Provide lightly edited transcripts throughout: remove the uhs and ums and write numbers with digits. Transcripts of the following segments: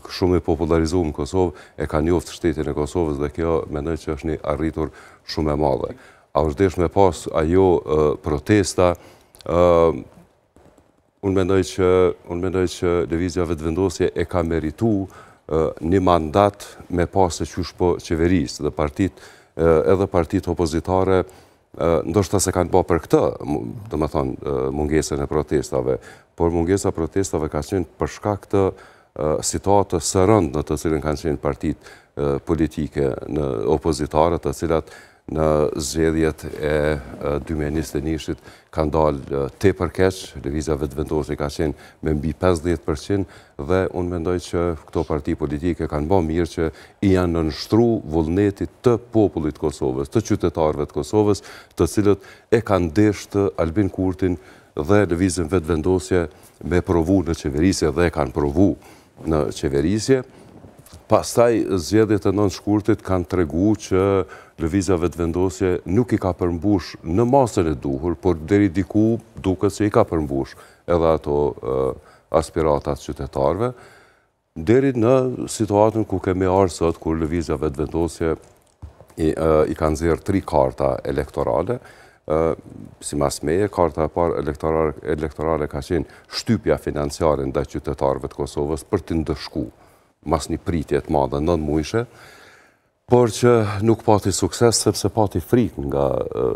shumë i popularizuar në Kosovë, e ka njoftë shtetin e Kosovës dhe kjo mendoj që është një arritur shumë e madhe. A është desh me pas ajo protesta, unë mendoj që lëvizja vetëvendosje e ka meritu një mandat me pas e qysh po qeverisë dhe edhe partit opozitare ndoshta se kanë po për këtë, do më thonë, mungesën e protestave, por mungesa protestave ka qenë për shkak të situatës së rëndë në të cilën kanë qenë partit politike në opozitare, të cilat në zgjedhjet e 2021 kanë dalë tepër keq, lëvizja vetëvendosje ka qenë me mbi 50% dhe unë mendoj që këto parti politike kanë bërë mirë që i janë nënshtru vullnetit të popullit Kosovës, të qytetarëve të Kosovës, të cilët e kanë deshtë Albin Kurtin dhe lëvizjen vetëvendosje me provu në qeverisje dhe e kanë provu në qeverisje. Pastaj zgjedhjet e 9 shkurtit kanë tregu që lëvizja vetëvendosje nuk i ka përmbush në masën e duhur, por deri diku duket se i ka përmbush edhe ato aspiratat qytetarëve, deri në situatën ku kemi ardhur sot, kur lëvizja vetëvendosje i kanë nxjerrë 3 karta elektorale. Sipas meje, karta e parë elektorale ka qenë shtypja financiare ndaj qytetarëve të Kosovës për të ndëshku mas një pritje të madhe 9 muajshe, por që nuk pati sukses sepse pati frikë nga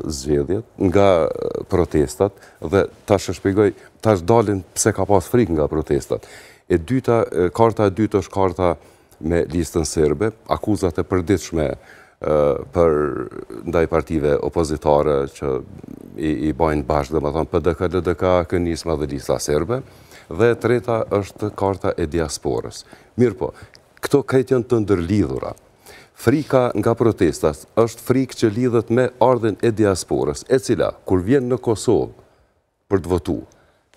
zgjedhjet, nga protestat, dhe tash e shpjegoj, tash dalin pse ka pas frikë nga protestat. Karta e dytë është karta me listën serbe, akuzat e përditshme për ndaj partive opozitare që i bajnë bashkë, dhe më thonë PDK, LDK, Kënisma dhe lista serbe, dhe treta është karta e diasporës. Mirë po, këto krejt janë të ndërlidhura. Frika nga protestas është frikë që lidhet me ardhen e diasporës, e cila, kur vjen në Kosovë për të votu,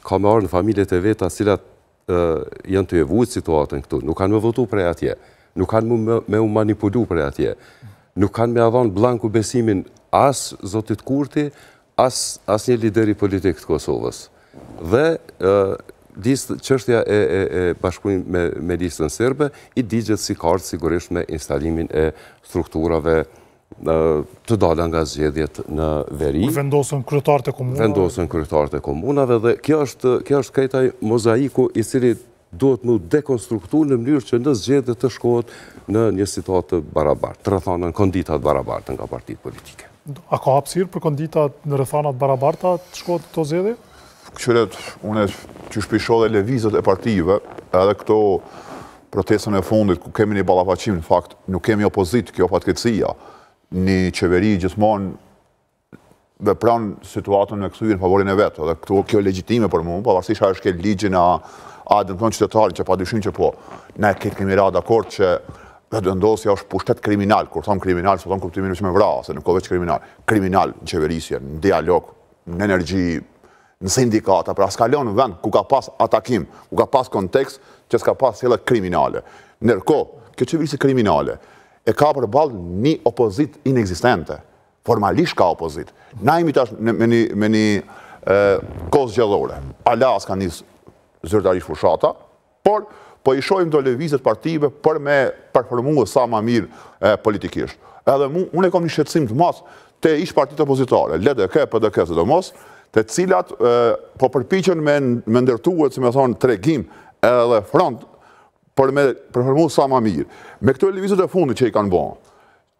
ka me ardhën familjet e veta cilat janë të evujt situatën këtu, nuk kanë me votu prej atje, nuk kanë me u manipulu prej atje, nuk kanë me adhanë blanku besimin as Zotit Kurti, as një lideri politik të Kosovës. Dhe çështja e bashkëpunimit me listën serbe i digjet si kartë sigurisht me instalimin e strukturave të dala nga zgjedhjet në veri. Vendosën kryetarët e komunave. Vendosën kryetarët e komunave dhe kjo është krejtaj mozaiku i cili duhet më dekonstruktu në mënyrë që në zgjedhje të shkohet në një situatë të barabartë, të rrethana në kondita të barabarta nga partitë politike. A ka hapësirë për kondita në rrethana të barabarta të shkohet këto zgjedhje? Qëret, une që shpisho dhe levizet e partive, edhe këto protestën e fundit, ku kemi një ballafaqim, në fakt, nuk kemi opozit, kjo fatkeqësia, një qeveri gjithmonë vepron situatën me kthyer në favorin e vetë, dhe kjo legjitime për mua, pavarësisht a është ke ligjin a dëmton qytetarin, që pa dyshim që po, ne kemi ra dakord që vetëvendosja është pushtet kriminal, kur thom kriminal, s'po thom kuptimin që me vra, se nuk ka veç kriminal në qeverisje, në dialog, në energji, në sindikata, pra s'kalon në vend ku ka pas atakim, ku ka pas kontekst, që s'ka pas sjellje kriminale. Ndërkohë, kjo qeverisje kriminale e ka përballë një opozit inexistente. Formalisht ka opozit. Na jemi tash me një kohë zgjedhore. Ala s'ka nis zyrtarisht fushata, por po i shohim do lëvizjet partive për me performuar sa më mirë politikisht. Edhe unë kam një shqetësim të madh te ish partitë opozitare, LDK, PDK sidomos, të cilat po përpiqen me ndërtuar, si më thonë, tregim edhe front për me performuar sa më mirë. Me këto lëvizjet e fundit që i kanë bërë,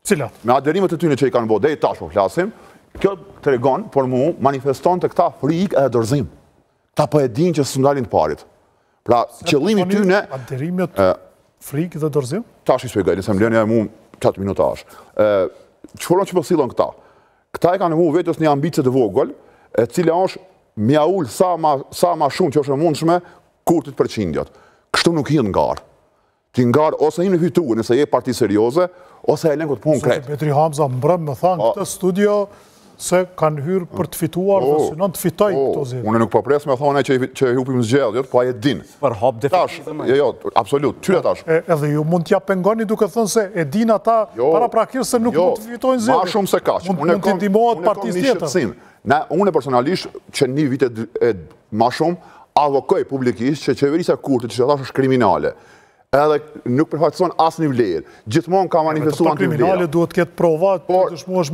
cilat? Me aderimet e tyre që i kanë bërë, deri tash po flasim, kjo tregon për mua manifeston të këta frikë edhe dorëzim. Ta po e dinë që s'u ndalin të parit. Pra, qëllimi tyne... Aderimet, frikë dhe dorëzim? Tash i shpjegoj, nëse më lëni e mu 4 minutash. Çfarë që po sillon këta? Këta e kanë mu vetës një ambicie të vogël, e cila është mjaul sa ma shumë që është e mundshme Kurtit për qindjat. Kështu nuk hinë ngarë. Ti ngarë ose hinë fituar nëse je parti serioze, ose e lën këtë punë krejt. Petri Hamza mbrëm më thanë këtë studio se kanë hyrë për të fituar dhe synon të fitoj këto zgjedhje. Unë nuk po pres me thonë që hupim zgjedhjet, po ai e din. Për hap definitivë. Jo, absolut, tyre tash. Edhe ju mund t'ja pengoni duke thënë se e din ata paraprakisht se nuk mund të fitojnë zgjedhjet. Ma shumë se kaq. Mund të ndihmohet partisë tjetër. Unë personalisht që një vite ma shumë avokoj publikisht që qeverisja Kurtit që thash është kriminale. edhe nuk përfaqëson asë një vlerë. Gjithmonë ka manifestuar antivlerë. Kriminale duhet të ketë prova të dëshmueshme